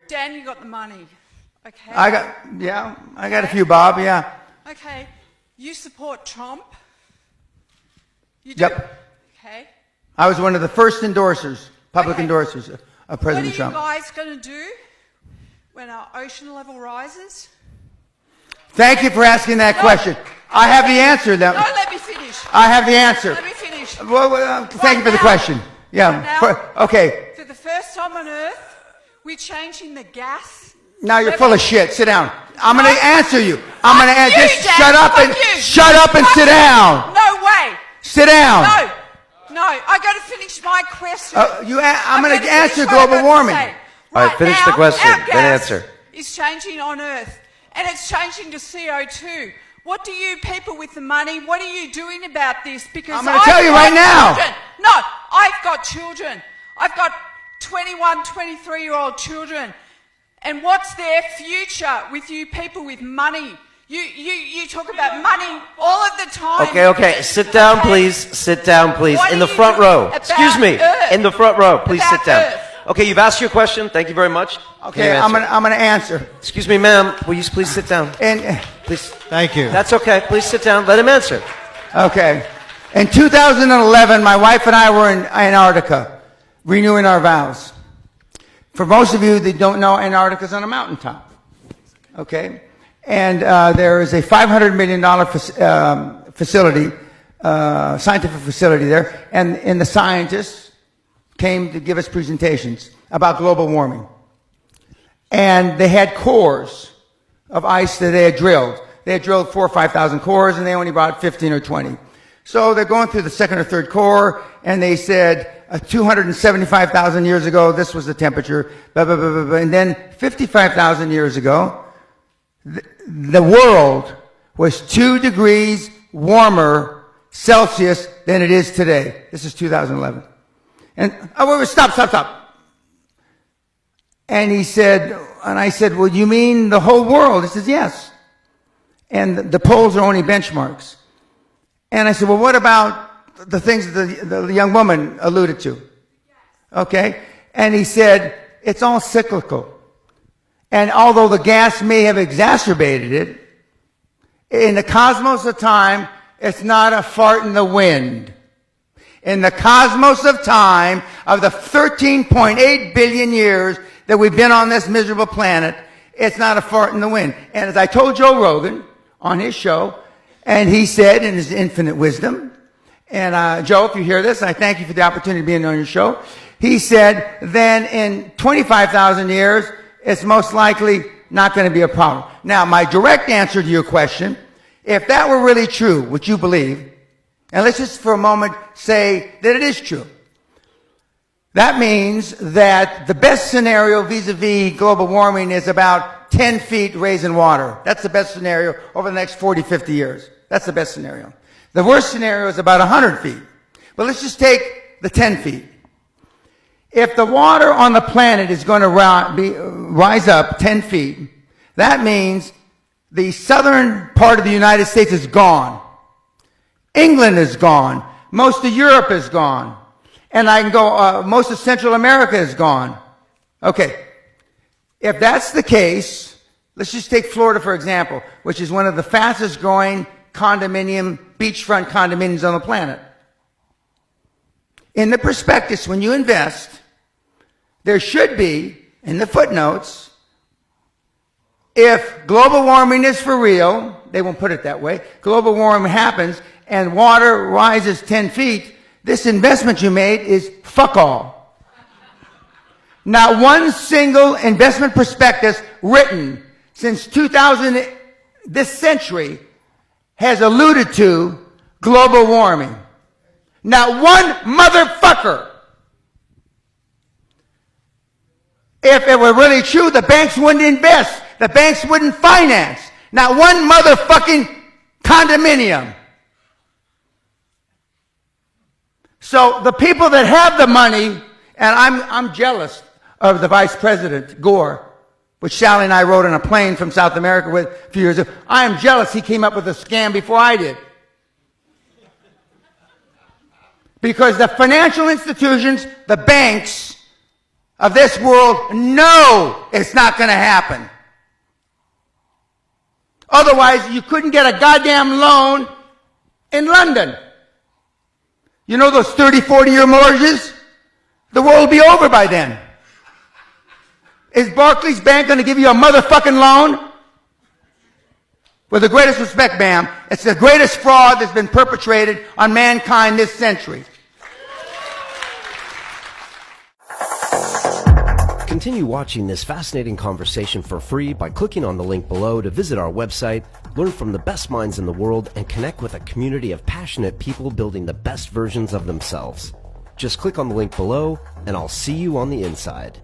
Dan, you got the money. Okay. I got a few, Bob, yeah. Okay. You support Trump? You do? Yep. Okay. I was one of the first endorsers, public endorsers of President Trump. What are you guys going to do when our ocean level rises? Thank you for asking that question. I have the answer. No, let me finish. I have the answer. Let me finish. Well, thank you for the question. Yeah. Okay. For the first time on Earth, we're changing the gas. Now you're full of shit. Sit down. I'm going to answer you. I'm going to answer. Just Dad. shut up and shut up and sit down. No way. Sit down. No. I got to finish my question. I'm going to answer global warming. All right, finish the question, then answer. It's changing on Earth, and it's changing to CO2. What do you people with the money, what are you doing about this? Because I'm going to tell you right now. No, I've got children. I've got 21, 23-year-old children. And what's their future with you people with money? You talk about money all of the time. Okay. Sit down, please. Sit down, please. In the front row. Excuse me. In the front row. Please sit down. Okay, you've asked your question. Thank you very much. Okay, I'm going to answer. Excuse me, ma'am. Will you please sit down? Please. Thank you. That's okay. Please sit down. Let him answer. Okay. In 2011, my wife and I were in Antarctica, renewing our vows. For most of you that don't know, Antarctica is on a mountaintop. Okay? And there is a $500 million facility, scientific facility there, and the scientists came to give us presentations about global warming. And they had cores of ice that they had drilled. They had drilled 4,000 or 5,000 cores, and they only brought 15 or 20. So they're going through the second or third core, and they said 275,000 years ago, this was the temperature, blah, blah, blah, blah, blah. And then 55,000 years ago, the world was 2 degrees warmer Celsius than it is today. This is 2011. And stop. And he said, and I said, well, you mean the whole world? He says, yes. And the poles are only benchmarks. And I said, well, what about the things that the young woman alluded to? Okay. And he said, it's all cyclical. And although the gas may have exacerbated it, in the cosmos of time, it's not a fart in the wind. In the cosmos of time, of the 13.8 billion years that we've been on this miserable planet, it's not a fart in the wind. And as I told Joe Rogan on his show, and he said in his infinite wisdom, and Joe, if you hear this, I thank you for the opportunity of being on your show. He said, then in 25,000 years, it's most likely not going to be a problem. Now, my direct answer to your question, if that were really true, which you believe, and let's just for a moment say that it is true. That means that the best scenario vis-a-vis global warming is about 10 feet raise in water. That's the best scenario over the next 40, 50 years. That's the best scenario. The worst scenario is about 100 feet. But let's just take the 10 feet. If the water on the planet is going to rise up 10 feet, that means the southern part of the United States is gone. England is gone. Most of Europe is gone. And I can go, most of Central America is gone. Okay. If that's the case, let's just take Florida, for example, which is one of the fastest growing beachfront condominiums on the planet. In the prospectus, when you invest, there should be, in the footnotes, if global warming is for real, they won't put it that way, global warming happens and water rises 10 feet, this investment you made is fuck all. Not one single investment prospectus written since 2000, this century, has alluded to global warming. Not one motherfucker. If it were really true, the banks wouldn't invest. The banks wouldn't finance. Not one motherfucking condominium. So the people that have the money, and I'm jealous of the Vice President, Gore, which Sally and I rode on a plane from South America with a few years ago. I am jealous he came up with a scam before I did. Because the financial institutions, the banks, of this world know it's not going to happen. Otherwise, you couldn't get a goddamn loan in London. You know those 30, 40-year mortgages? The world will be over by then. Is Barclays Bank going to give you a motherfucking loan? With the greatest respect, ma'am, it's the greatest fraud that's been perpetrated on mankind this century. Continue watching this fascinating conversation for free by clicking on the link below to visit our website, learn from the best minds in the world, and connect with a community of passionate people building the best versions of themselves. Just click on the link below, and I'll see you on the inside.